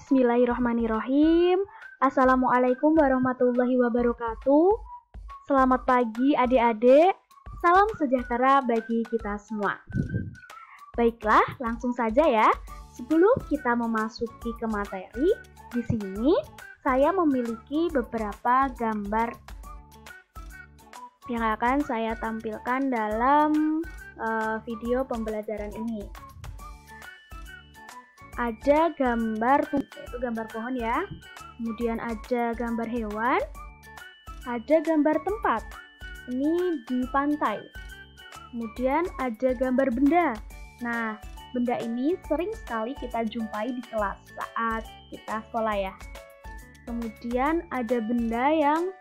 Bismillahirrahmanirrahim. Assalamualaikum warahmatullahi wabarakatuh. Selamat pagi adik-adik. Salam sejahtera bagi kita semua. Baiklah, langsung saja ya. Sebelum kita memasuki ke materi, di sini saya memiliki beberapa gambar yang akan saya tampilkan dalam video pembelajaran ini. Ada gambar yaitu gambar pohon ya. Kemudian ada gambar hewan, ada gambar tempat. Ini di pantai. Kemudian ada gambar benda. Nah, benda ini sering sekali kita jumpai di kelas saat kita sekolah ya. Kemudian ada benda yang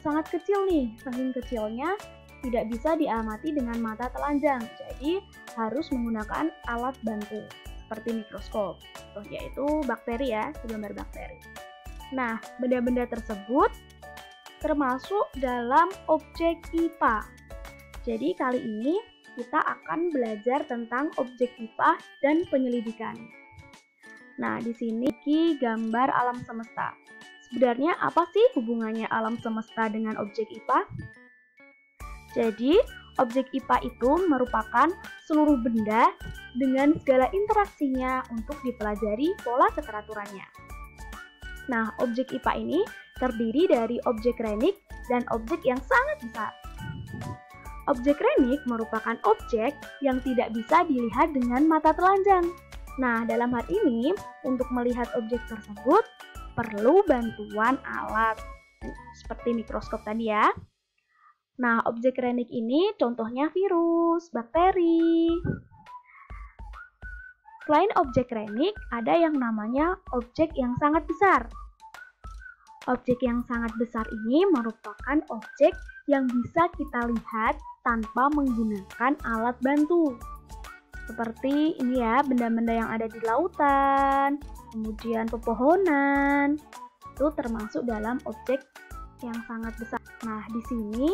sangat kecil nih, saking kecilnya tidak bisa diamati dengan mata telanjang. Jadi harus menggunakan alat bantu seperti mikroskop, yaitu bakteri ya, gambar bakteri. Nah, benda-benda tersebut termasuk dalam objek IPA. Jadi kali ini kita akan belajar tentang objek IPA dan penyelidikan. Nah, di sini gambar alam semesta. Sebenarnya apa sih hubungannya alam semesta dengan objek IPA? Jadi, objek IPA itu merupakan seluruh benda dengan segala interaksinya untuk dipelajari pola keteraturannya. Nah, objek IPA ini terdiri dari objek renik dan objek yang sangat besar. Objek renik merupakan objek yang tidak bisa dilihat dengan mata telanjang. Nah, dalam hal ini, untuk melihat objek tersebut, perlu bantuan alat seperti mikroskop tadi ya. Nah, objek renik ini contohnya virus, bakteri. Selain objek renik, ada yang namanya objek yang sangat besar. Objek yang sangat besar ini merupakan objek yang bisa kita lihat tanpa menggunakan alat bantu. Seperti ini ya, benda-benda yang ada di lautan, kemudian pepohonan, itu termasuk dalam objek yang sangat besar. Nah, di sini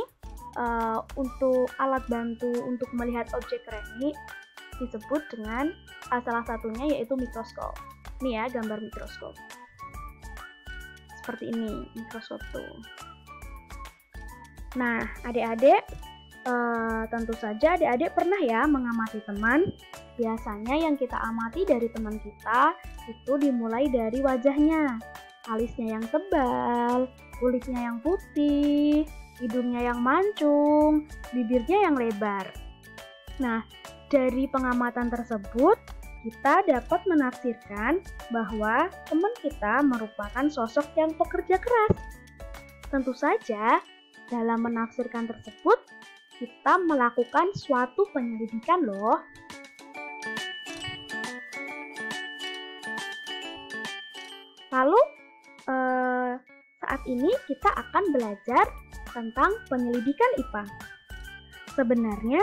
untuk alat bantu untuk melihat objek renik disebut dengan salah satunya yaitu mikroskop. Ini ya gambar mikroskop. Seperti ini mikroskop tuh. Nah, adik-adik tentu saja adik-adik pernah ya mengamati teman. Biasanya yang kita amati dari teman kita itu dimulai dari wajahnya. Alisnya yang tebal, kulitnya yang putih, hidungnya yang mancung, bibirnya yang lebar. Nah, dari pengamatan tersebut, kita dapat menafsirkan bahwa teman kita merupakan sosok yang pekerja keras. Tentu saja, dalam menafsirkan tersebut, kita melakukan suatu penyelidikan loh. Lalu, saat ini kita akan belajar tentang penyelidikan IPA. Sebenarnya,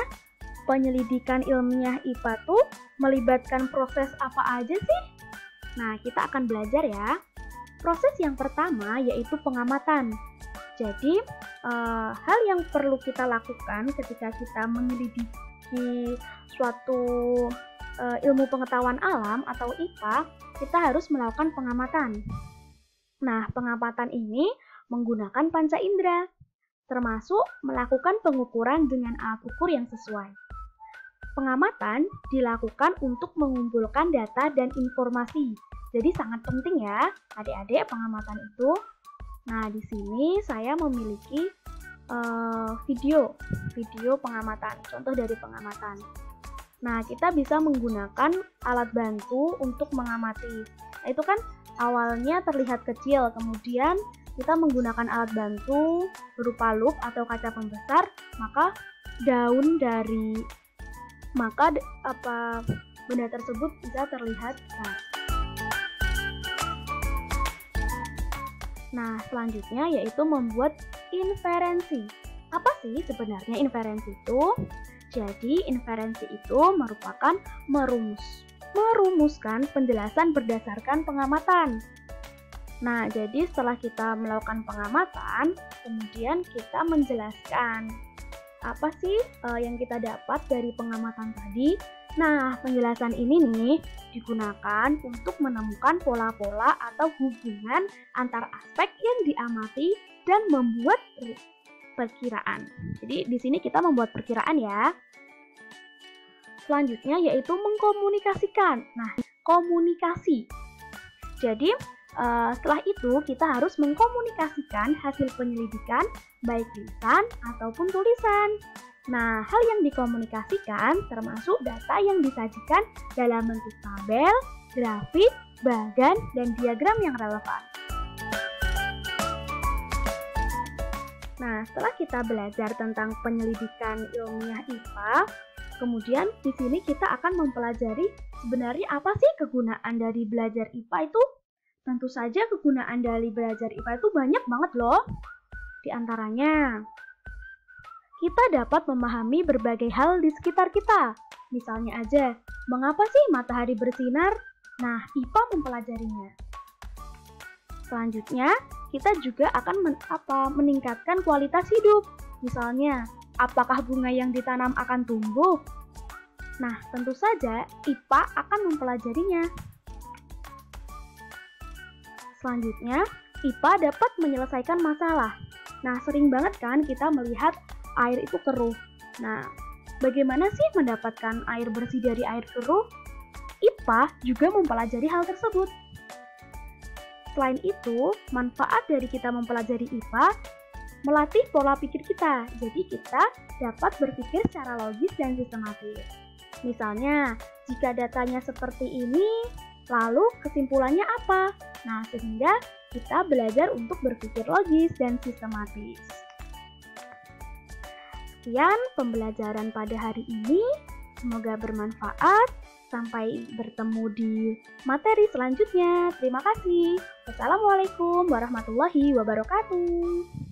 penyelidikan ilmiah IPA tuh melibatkan proses apa aja sih? Nah, kita akan belajar ya. Proses yang pertama yaitu pengamatan. Jadi, hal yang perlu kita lakukan ketika kita menyelidiki suatu ilmu pengetahuan alam atau IPA, kita harus melakukan pengamatan. Nah, pengamatan ini menggunakan panca indera, termasuk melakukan pengukuran dengan alat ukur yang sesuai. Pengamatan dilakukan untuk mengumpulkan data dan informasi. Jadi sangat penting ya, adik-adik pengamatan itu. Nah, di sini saya memiliki video pengamatan, contoh dari pengamatan. Nah, kita bisa menggunakan alat bantu untuk mengamati. Nah, itu kan awalnya terlihat kecil, kemudian kita menggunakan alat bantu berupa lup atau kaca pembesar, maka benda tersebut bisa terlihat besar. Nah, selanjutnya yaitu membuat inferensi. Apa sih sebenarnya inferensi itu? Jadi, inferensi itu merupakan merumuskan penjelasan berdasarkan pengamatan. Nah, jadi setelah kita melakukan pengamatan, kemudian kita menjelaskan apa sih yang kita dapat dari pengamatan tadi. Nah, penjelasan ini nih digunakan untuk menemukan pola-pola atau hubungan antar aspek yang diamati dan membuat perkiraan. Jadi di sini kita membuat perkiraan ya. Selanjutnya yaitu mengkomunikasikan. Nah, komunikasi. Jadi setelah itu kita harus mengkomunikasikan hasil penyelidikan baik lisan ataupun tulisan. Nah, hal yang dikomunikasikan termasuk data yang disajikan dalam bentuk tabel, grafik, bagan, dan diagram yang relevan. Nah, setelah kita belajar tentang penyelidikan ilmiah IPA, kemudian di sini kita akan mempelajari sebenarnya apa sih kegunaan dari belajar IPA itu? Tentu saja kegunaan dari belajar IPA itu banyak banget loh. Di antaranya, kita dapat memahami berbagai hal di sekitar kita. Misalnya aja, mengapa sih matahari bersinar? Nah, IPA mempelajarinya. Selanjutnya, kita juga akan meningkatkan kualitas hidup. Misalnya, apakah bunga yang ditanam akan tumbuh? Nah, tentu saja IPA akan mempelajarinya. Selanjutnya, IPA dapat menyelesaikan masalah. Nah, sering banget kan kita melihat air itu keruh. Nah, bagaimana sih mendapatkan air bersih dari air keruh? IPA juga mempelajari hal tersebut. Selain itu, manfaat dari kita mempelajari IPA melatih pola pikir kita. Jadi kita dapat berpikir secara logis dan sistematis. Misalnya, jika datanya seperti ini, lalu kesimpulannya apa? Nah, sehingga kita belajar untuk berpikir logis dan sistematis. Sekian pembelajaran pada hari ini. Semoga bermanfaat. Sampai bertemu di materi selanjutnya. Terima kasih. Wassalamualaikum warahmatullahi wabarakatuh.